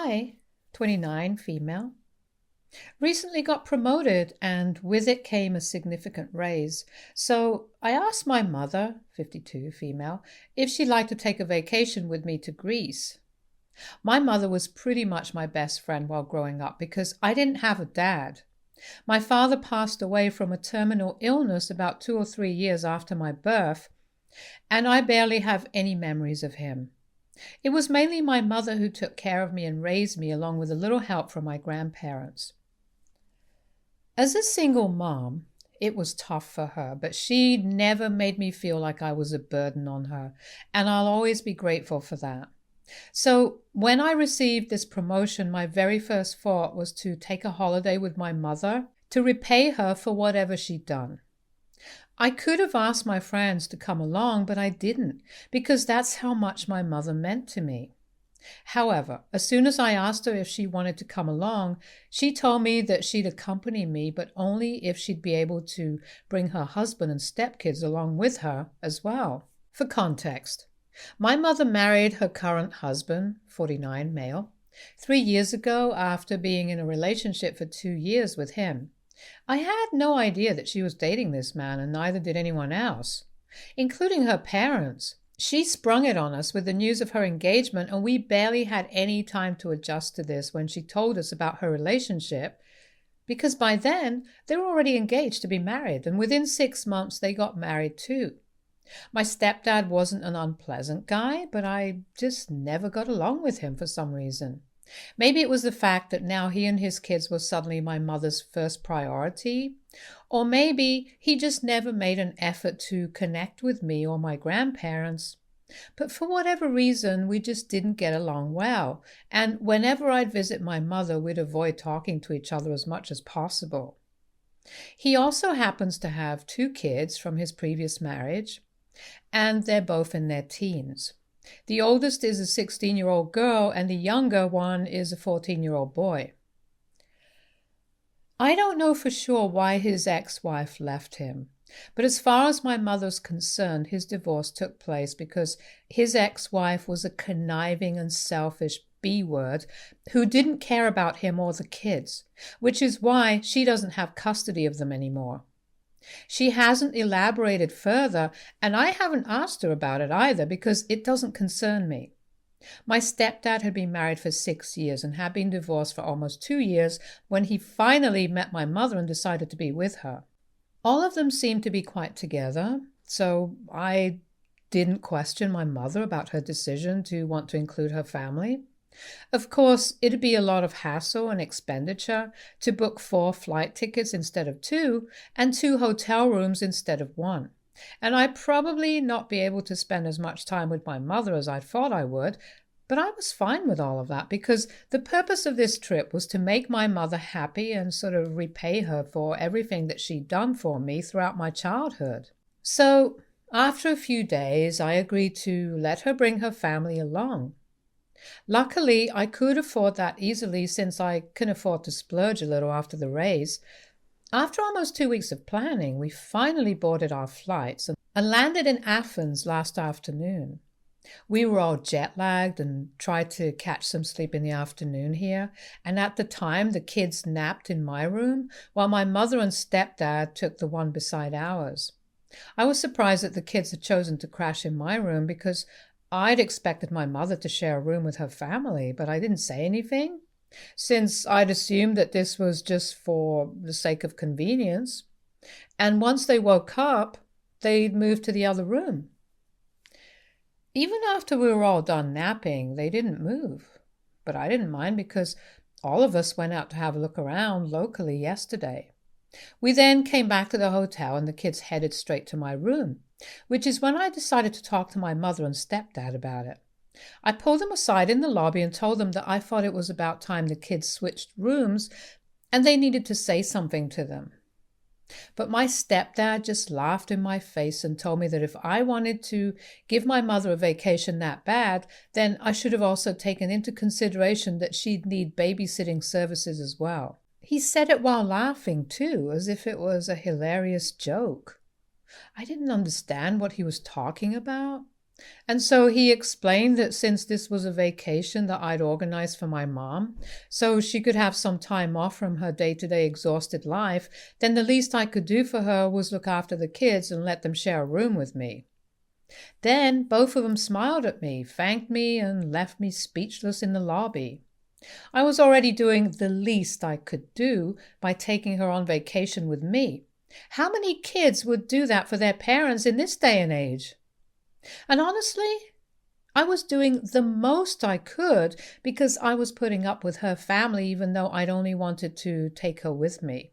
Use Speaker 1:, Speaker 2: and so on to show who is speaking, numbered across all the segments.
Speaker 1: Hi, 29, female. Recently got promoted, and with it came a significant raise. So I asked my mother, 52, female, if she'd like to take a vacation with me to Greece. My mother was pretty much my best friend while growing up because I didn't have a dad. My father passed away from a terminal illness about 2 or 3 years after my birth, and I barely have any memories of him. It was mainly my mother who took care of me and raised me, along with a little help from my grandparents. As a single mom, it was tough for her, but she never made me feel like I was a burden on her, and I'll always be grateful for that. So, when I received this promotion, my very first thought was to take a holiday with my mother to repay her for whatever she'd done. I could have asked my friends to come along, but I didn't, because that's how much my mother meant to me. However, as soon as I asked her if she wanted to come along, she told me that she'd accompany me, but only if she'd be able to bring her husband and stepkids along with her as well. For context, my mother married her current husband, 49, male, 3 years ago after being in a relationship for 2 years with him. I had no idea that she was dating this man, and neither did anyone else, including her parents. She sprung it on us with the news of her engagement, and we barely had any time to adjust to this when she told us about her relationship, because by then they were already engaged to be married, and within 6 months they got married too. My stepdad wasn't an unpleasant guy, but I just never got along with him for some reason. Maybe it was the fact that now he and his kids were suddenly my mother's first priority, or maybe he just never made an effort to connect with me or my grandparents. But for whatever reason, we just didn't get along well, and whenever I'd visit my mother, we'd avoid talking to each other as much as possible. He also happens to have 2 kids from his previous marriage, and they're both in their teens. The oldest is a 16-year-old girl, and the younger one is a 14-year-old boy. I don't know for sure why his ex-wife left him, but as far as my mother's concerned, his divorce took place because his ex-wife was a conniving and selfish B-word who didn't care about him or the kids, which is why she doesn't have custody of them anymore. She hasn't elaborated further, and I haven't asked her about it either because it doesn't concern me. My stepdad had been married for 6 years and had been divorced for almost 2 years when he finally met my mother and decided to be with her. All of them seemed to be quite together, so I didn't question my mother about her decision to want to include her family. Of course, it'd be a lot of hassle and expenditure to book 4 flight tickets instead of 2 and 2 hotel rooms instead of 1. And I'd probably not be able to spend as much time with my mother as I thought I would, but I was fine with all of that because the purpose of this trip was to make my mother happy and sort of repay her for everything that she'd done for me throughout my childhood. So, after a few days, I agreed to let her bring her family along. Luckily, I could afford that easily since I can afford to splurge a little after the raise. After almost 2 weeks of planning, we finally boarded our flights and landed in Athens last afternoon. We were all jet-lagged and tried to catch some sleep in the afternoon here, and at the time the kids napped in my room while my mother and stepdad took the one beside ours. I was surprised that the kids had chosen to crash in my room because I'd expected my mother to share a room with her family, but I didn't say anything, since I'd assumed that this was just for the sake of convenience. And once they woke up, they'd move to the other room. Even after we were all done napping, they didn't move. But I didn't mind because all of us went out to have a look around locally yesterday. We then came back to the hotel and the kids headed straight to my room, which is when I decided to talk to my mother and stepdad about it. I pulled them aside in the lobby and told them that I thought it was about time the kids switched rooms and they needed to say something to them. But my stepdad just laughed in my face and told me that if I wanted to give my mother a vacation that bad, then I should have also taken into consideration that she'd need babysitting services as well. He said it while laughing too, as if it was a hilarious joke. I didn't understand what he was talking about. And so he explained that since this was a vacation that I'd organized for my mom, so she could have some time off from her day-to-day exhausted life, then the least I could do for her was look after the kids and let them share a room with me. Then both of them smiled at me, thanked me, and left me speechless in the lobby. I was already doing the least I could do by taking her on vacation with me. How many kids would do that for their parents in this day and age? And honestly, I was doing the most I could because I was putting up with her family even though I'd only wanted to take her with me.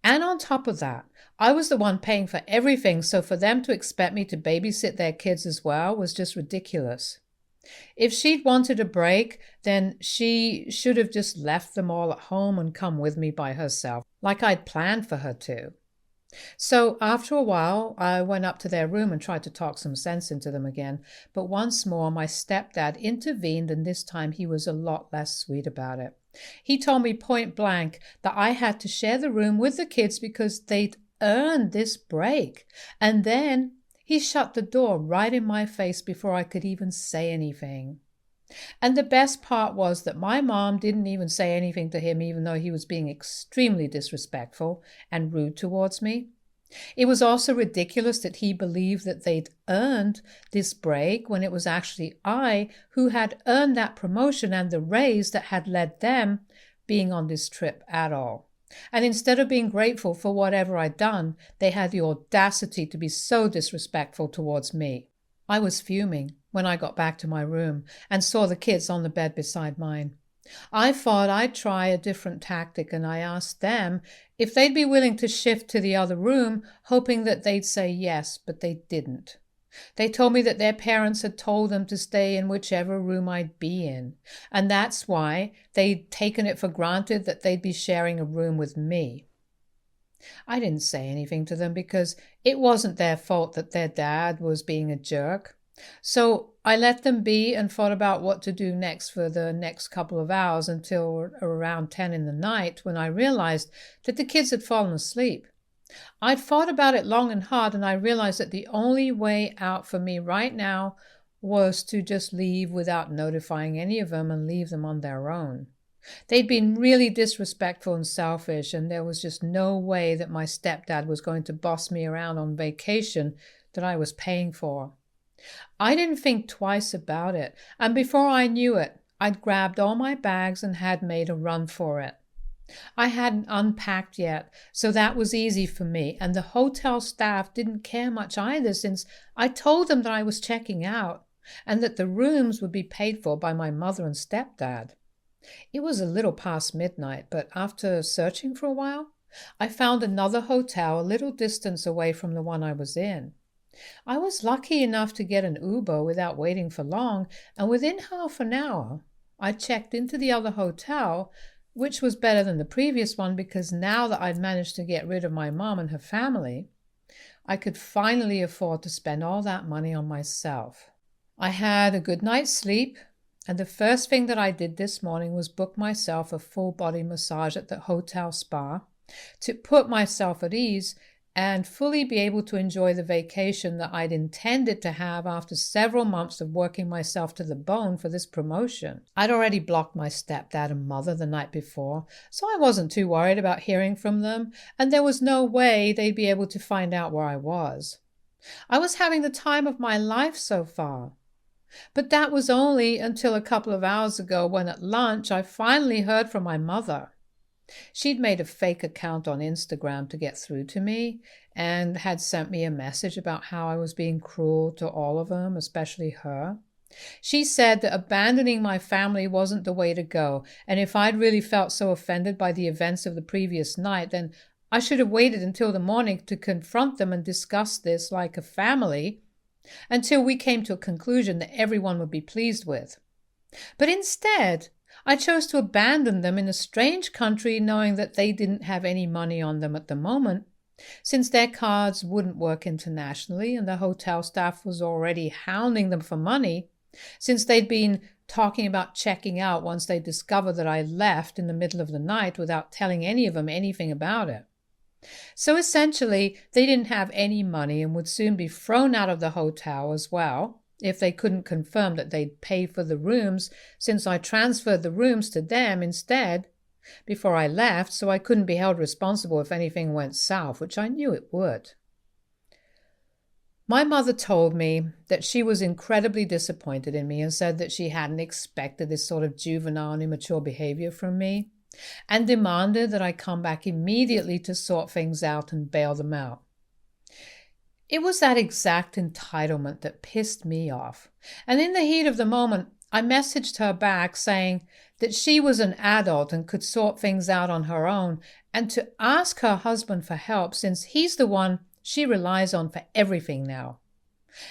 Speaker 1: And on top of that, I was the one paying for everything, so for them to expect me to babysit their kids as well was just ridiculous. If she'd wanted a break, then she should have just left them all at home and come with me by herself, like I'd planned for her to. So after a while, I went up to their room and tried to talk some sense into them again. But once more, my stepdad intervened, and this time he was a lot less sweet about it. He told me point blank that I had to share the room with the kids because they'd earned this break. And then he shut the door right in my face before I could even say anything. And the best part was that my mom didn't even say anything to him, even though he was being extremely disrespectful and rude towards me. It was also ridiculous that he believed that they'd earned this break when it was actually I who had earned that promotion and the raise that had led them being on this trip at all. And instead of being grateful for whatever I'd done, they had the audacity to be so disrespectful towards me. I was fuming when I got back to my room and saw the kids on the bed beside mine. I thought I'd try a different tactic, and I asked them if they'd be willing to shift to the other room, hoping that they'd say yes, but they didn't. They told me that their parents had told them to stay in whichever room I'd be in, and that's why they'd taken it for granted that they'd be sharing a room with me. I didn't say anything to them because it wasn't their fault that their dad was being a jerk. So I let them be and thought about what to do next for the next couple of hours until around 10 in the night, when I realized that the kids had fallen asleep. I'd thought about it long and hard, and I realized that the only way out for me right now was to just leave without notifying any of them and leave them on their own. They'd been really disrespectful and selfish, and there was just no way that my stepdad was going to boss me around on vacation that I was paying for. I didn't think twice about it, and before I knew it, I'd grabbed all my bags and had made a run for it. I hadn't unpacked yet, so that was easy for me, and the hotel staff didn't care much either, since I told them that I was checking out and that the rooms would be paid for by my mother and stepdad. It was a little past midnight, but after searching for a while, I found another hotel a little distance away from the one I was in. I was lucky enough to get an Uber without waiting for long, and within half an hour, I checked into the other hotel, which was better than the previous one because now that I'd managed to get rid of my mom and her family, I could finally afford to spend all that money on myself. I had a good night's sleep, and the first thing that I did this morning was book myself a full-body massage at the hotel spa to put myself at ease and fully be able to enjoy the vacation that I'd intended to have after several months of working myself to the bone for this promotion. I'd already blocked my stepdad and mother the night before, so I wasn't too worried about hearing from them, and there was no way they'd be able to find out where I was. I was having the time of my life so far. But that was only until a couple of hours ago, when at lunch I finally heard from my mother. She'd made a fake account on Instagram to get through to me and had sent me a message about how I was being cruel to all of them, especially her. She said that abandoning my family wasn't the way to go, and if I'd really felt so offended by the events of the previous night, then I should have waited until the morning to confront them and discuss this like a family, until we came to a conclusion that everyone would be pleased with. But instead, I chose to abandon them in a strange country, knowing that they didn't have any money on them at the moment, since their cards wouldn't work internationally and the hotel staff was already hounding them for money, since they'd been talking about checking out once they discovered that I left in the middle of the night without telling any of them anything about it. So essentially, they didn't have any money and would soon be thrown out of the hotel as well, if they couldn't confirm that they'd pay for the rooms, since I transferred the rooms to them instead before I left, so I couldn't be held responsible if anything went south, which I knew it would. My mother told me that she was incredibly disappointed in me and said that she hadn't expected this sort of juvenile and immature behavior from me, and demanded that I come back immediately to sort things out and bail them out. It was that exact entitlement that pissed me off, and in the heat of the moment, I messaged her back saying that she was an adult and could sort things out on her own, and to ask her husband for help since he's the one she relies on for everything now.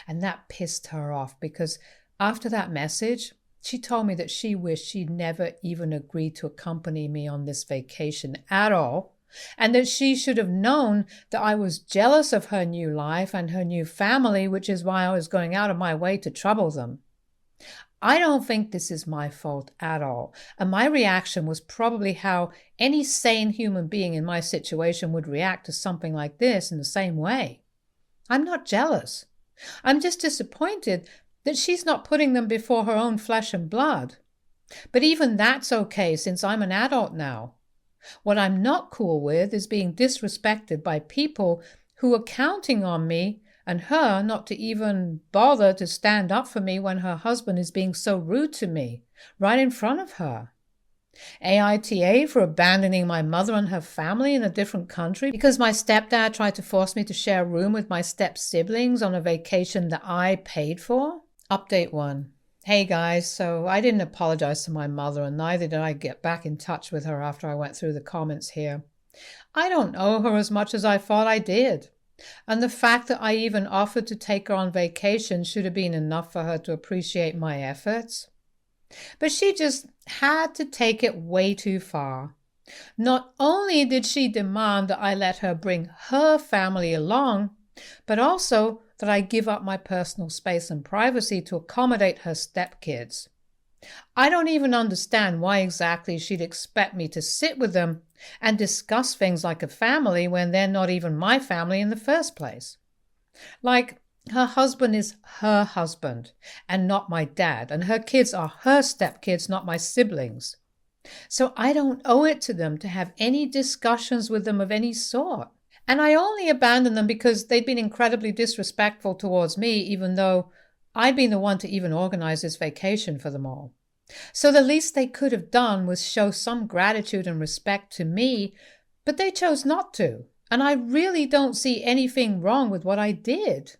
Speaker 1: And that pissed her off because after that message, she told me that she wished she'd never even agreed to accompany me on this vacation at all, and that she should have known that I was jealous of her new life and her new family, which is why I was going out of my way to trouble them. I don't think this is my fault at all, and my reaction was probably how any sane human being in my situation would react to something like this in the same way. I'm not jealous. I'm just disappointed that she's not putting them before her own flesh and blood. But even that's okay since I'm an adult now. What I'm not cool with is being disrespected by people who are counting on me and her not to even bother to stand up for me when her husband is being so rude to me, right in front of her. AITA for abandoning my mother and her family in a different country because my stepdad tried to force me to share a room with my step-siblings on a vacation that I paid for? Update 1. Hey guys, so I didn't apologize to my mother, and neither did I get back in touch with her after I went through the comments here. I don't owe her as much as I thought I did. And the fact that I even offered to take her on vacation should have been enough for her to appreciate my efforts. But she just had to take it way too far. Not only did she demand that I let her bring her family along, but also that I give up my personal space and privacy to accommodate her stepkids. I don't even understand why exactly she'd expect me to sit with them and discuss things like a family when they're not even my family in the first place. Like, her husband is her husband and not my dad, and her kids are her stepkids, not my siblings. So I don't owe it to them to have any discussions with them of any sort. And I only abandoned them because they'd been incredibly disrespectful towards me, even though I'd been the one to even organize this vacation for them all. So the least they could have done was show some gratitude and respect to me, but they chose not to, and I really don't see anything wrong with what I did.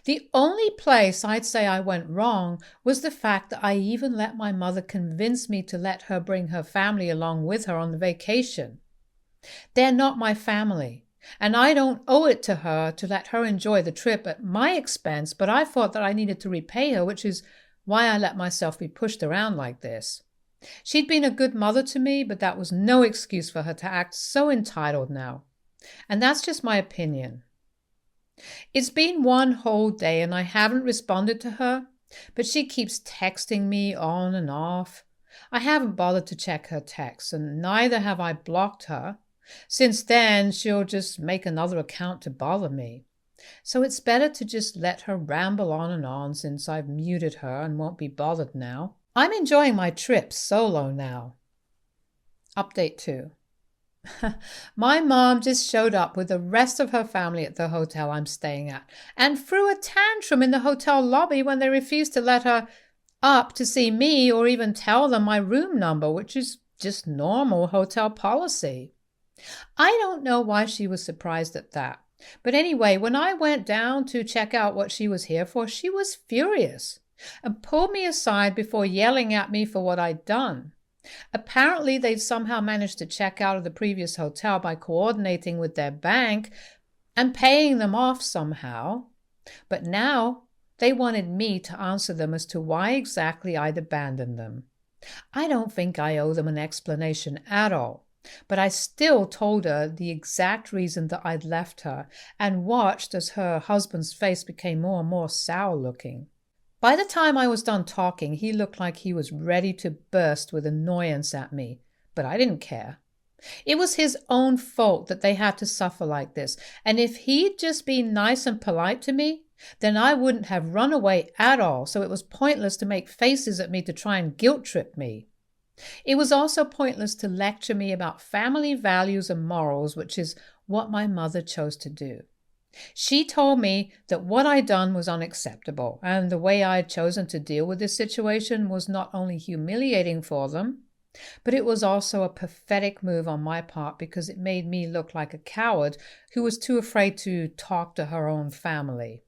Speaker 1: The only place I'd say I went wrong was the fact that I even let my mother convince me to let her bring her family along with her on the vacation. They're not my family, and I don't owe it to her to let her enjoy the trip at my expense, but I thought that I needed to repay her, which is why I let myself be pushed around like this. She'd been a good mother to me, but that was no excuse for her to act so entitled now. And that's just my opinion. It's been one whole day and I haven't responded to her, but she keeps texting me on and off. I haven't bothered to check her texts, and neither have I blocked her. Since then, she'll just make another account to bother me. So it's better to just let her ramble on and on since I've muted her and won't be bothered now. I'm enjoying my trip solo now. Update 2. My mom just showed up with the rest of her family at the hotel I'm staying at and threw a tantrum in the hotel lobby when they refused to let her up to see me or even tell them my room number, which is just normal hotel policy. I don't know why she was surprised at that. But anyway, when I went down to check out what she was here for, she was furious and pulled me aside before yelling at me for what I'd done. Apparently, they'd somehow managed to check out of the previous hotel by coordinating with their bank and paying them off somehow. But now they wanted me to answer them as to why exactly I'd abandoned them. I don't think I owe them an explanation at all. But I still told her the exact reason that I'd left her and watched as her husband's face became more and more sour-looking. By the time I was done talking, he looked like he was ready to burst with annoyance at me, but I didn't care. It was his own fault that they had to suffer like this, and if he'd just been nice and polite to me, then I wouldn't have run away at all, so it was pointless to make faces at me to try and guilt-trip me. It was also pointless to lecture me about family values and morals, which is what my mother chose to do. She told me that what I'd done was unacceptable, and the way I'd chosen to deal with this situation was not only humiliating for them, but it was also a pathetic move on my part because it made me look like a coward who was too afraid to talk to her own family.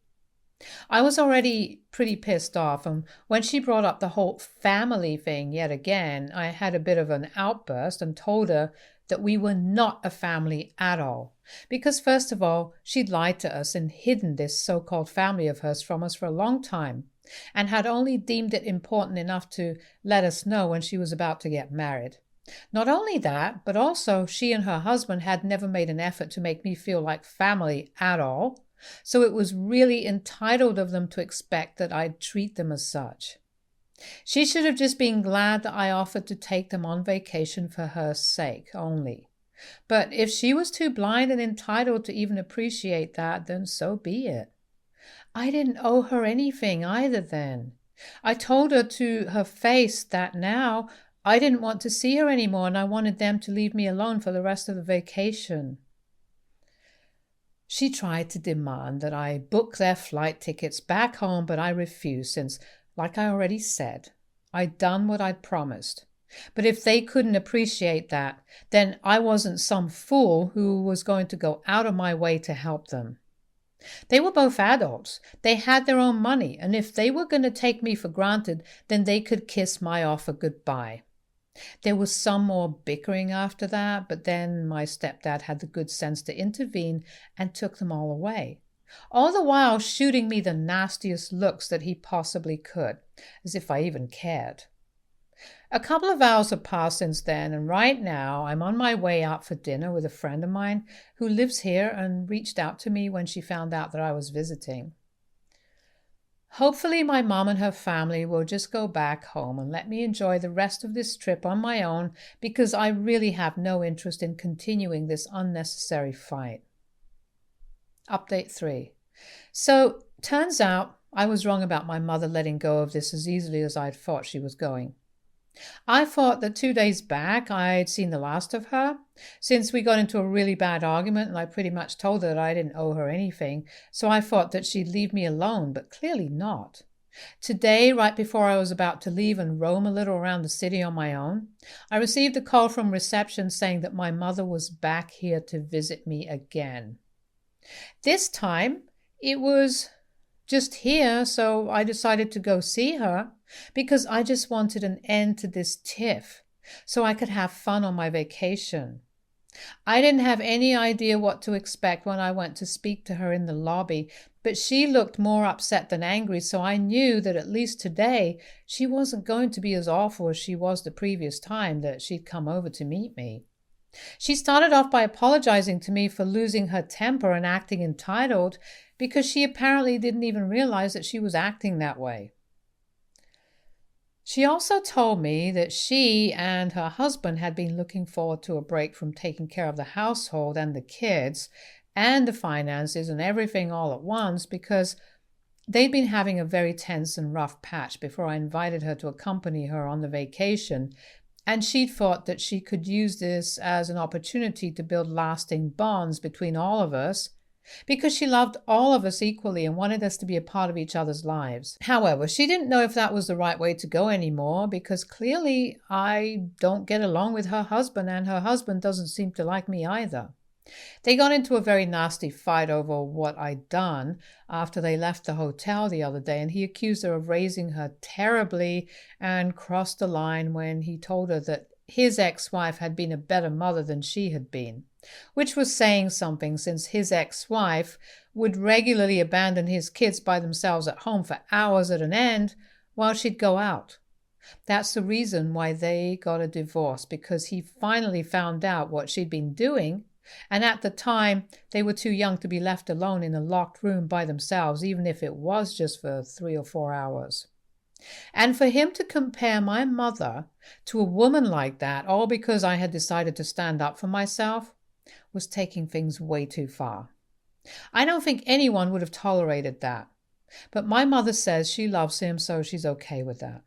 Speaker 1: I was already pretty pissed off, and when she brought up the whole family thing yet again, I had a bit of an outburst and told her that we were not a family at all. Because first of all, she'd lied to us and hidden this so-called family of hers from us for a long time, and had only deemed it important enough to let us know when she was about to get married. Not only that, but also she and her husband had never made an effort to make me feel like family at all, so it was really entitled of them to expect that I'd treat them as such. She should have just been glad that I offered to take them on vacation for her sake only. But if she was too blind and entitled to even appreciate that, then so be it. I didn't owe her anything either then. I told her to her face that now I didn't want to see her anymore and I wanted them to leave me alone for the rest of the vacation. She tried to demand that I book their flight tickets back home, but I refused since, like I already said, I'd done what I'd promised. But if they couldn't appreciate that, then I wasn't some fool who was going to go out of my way to help them. They were both adults. They had their own money, and if they were going to take me for granted, then they could kiss my offer goodbye. There was some more bickering after that, but then my stepdad had the good sense to intervene and took them all away, all the while shooting me the nastiest looks that he possibly could, as if I even cared. A couple of hours have passed since then, and right now I'm on my way out for dinner with a friend of mine who lives here and reached out to me when she found out that I was visiting. Hopefully my mom and her family will just go back home and let me enjoy the rest of this trip on my own because I really have no interest in continuing this unnecessary fight. Update 3. So, turns out I was wrong about my mother letting go of this as easily as I'd thought she was going. I thought that 2 days back I'd seen the last of her, since we got into a really bad argument and I pretty much told her that I didn't owe her anything, so I thought that she'd leave me alone, but clearly not. Today, right before I was about to leave and roam a little around the city on my own, I received a call from reception saying that my mother was back here to visit me again. This time, it was just here, so I decided to go see her because I just wanted an end to this tiff so I could have fun on my vacation. I didn't have any idea what to expect when I went to speak to her in the lobby, but she looked more upset than angry, so I knew that at least today she wasn't going to be as awful as she was the previous time that she'd come over to meet me. She started off by apologizing to me for losing her temper and acting entitled because she apparently didn't even realize that she was acting that way. She also told me that she and her husband had been looking forward to a break from taking care of the household and the kids and the finances and everything all at once because they'd been having a very tense and rough patch before I invited her to accompany her on the vacation, and she thought that she could use this as an opportunity to build lasting bonds between all of us because she loved all of us equally and wanted us to be a part of each other's lives. However, she didn't know if that was the right way to go anymore because clearly I don't get along with her husband and her husband doesn't seem to like me either. They got into a very nasty fight over what I'd done after they left the hotel the other day, and he accused her of raising her terribly and crossed the line when he told her that his ex-wife had been a better mother than she had been, which was saying something since his ex-wife would regularly abandon his kids by themselves at home for hours at an end while she'd go out. That's the reason why they got a divorce, because he finally found out what she'd been doing, and at the time they were too young to be left alone in a locked room by themselves, even if it was just for 3 or 4 hours. And for him to compare my mother to a woman like that, all because I had decided to stand up for myself, was taking things way too far. I don't think anyone would have tolerated that. But my mother says she loves him, so she's okay with that.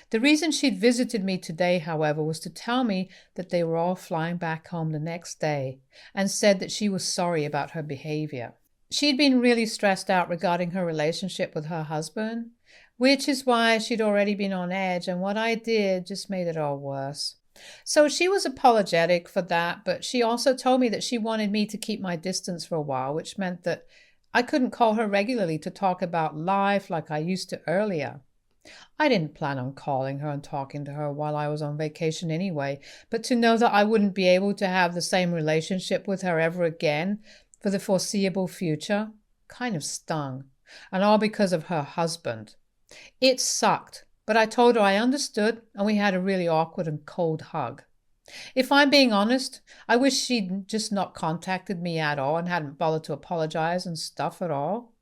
Speaker 1: The reason she'd visited me today, however, was to tell me that they were all flying back home the next day, and said that she was sorry about her behavior. She'd been really stressed out regarding her relationship with her husband, which is why she'd already been on edge, and what I did just made it all worse. So she was apologetic for that, but she also told me that she wanted me to keep my distance for a while, which meant that I couldn't call her regularly to talk about life like I used to earlier. I didn't plan on calling her and talking to her while I was on vacation anyway, but to know that I wouldn't be able to have the same relationship with her ever again for the foreseeable future kind of stung, and all because of her husband. It sucked, but I told her I understood, and we had a really awkward and cold hug. If I'm being honest, I wish she'd just not contacted me at all and hadn't bothered to apologize and stuff at all.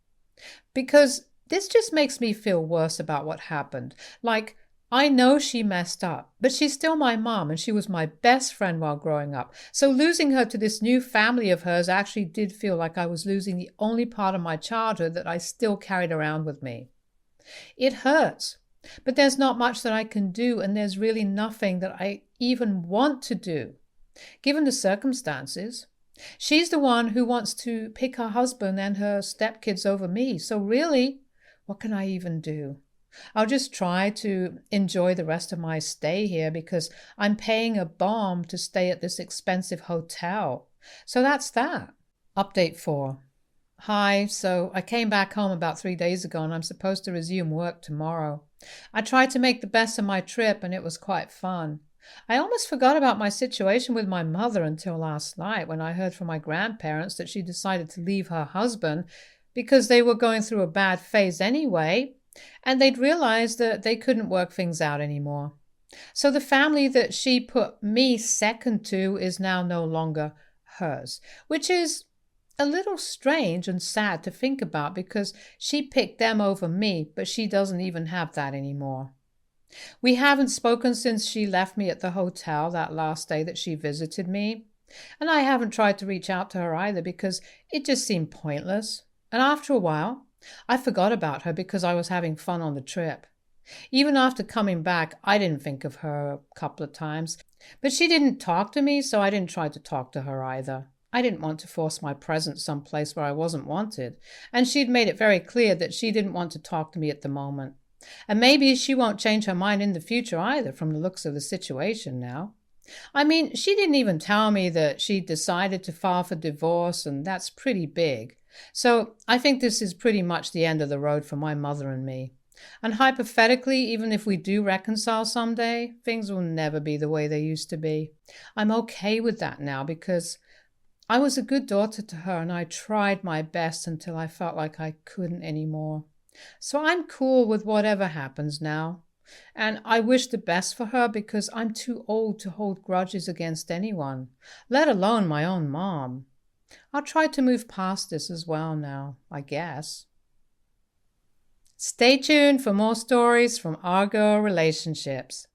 Speaker 1: Because this just makes me feel worse about what happened. Like, I know she messed up, but she's still my mom and she was my best friend while growing up. So losing her to this new family of hers actually did feel like I was losing the only part of my childhood that I still carried around with me. It hurts, but there's not much that I can do, and there's really nothing that I even want to do, given the circumstances. She's the one who wants to pick her husband and her stepkids over me, so really, what can I even do? I'll just try to enjoy the rest of my stay here because I'm paying a bomb to stay at this expensive hotel. So that's that. Update 4. Hi, so I came back home about 3 days ago and I'm supposed to resume work tomorrow. I tried to make the best of my trip and it was quite fun. I almost forgot about my situation with my mother until last night when I heard from my grandparents that she decided to leave her husband because they were going through a bad phase anyway, and they'd realized that they couldn't work things out anymore. So the family that she put me second to is now no longer hers, which is a little strange and sad to think about because she picked them over me, but she doesn't even have that anymore. We haven't spoken since she left me at the hotel that last day that she visited me, and I haven't tried to reach out to her either because it just seemed pointless. And after a while, I forgot about her because I was having fun on the trip. Even after coming back, I didn't think of her a couple of times, but she didn't talk to me, so I didn't try to talk to her either. I didn't want to force my presence someplace where I wasn't wanted, and she'd made it very clear that she didn't want to talk to me at the moment. And maybe she won't change her mind in the future either, from the looks of the situation now. I mean, she didn't even tell me that she'd decided to file for divorce, and that's pretty big. So I think this is pretty much the end of the road for my mother and me. And hypothetically, even if we do reconcile someday, things will never be the way they used to be. I'm okay with that now because I was a good daughter to her and I tried my best until I felt like I couldn't anymore. So I'm cool with whatever happens now. And I wish the best for her because I'm too old to hold grudges against anyone, let alone my own mom. I'll try to move past this as well now, I guess. Stay tuned for more stories from our girl relationships.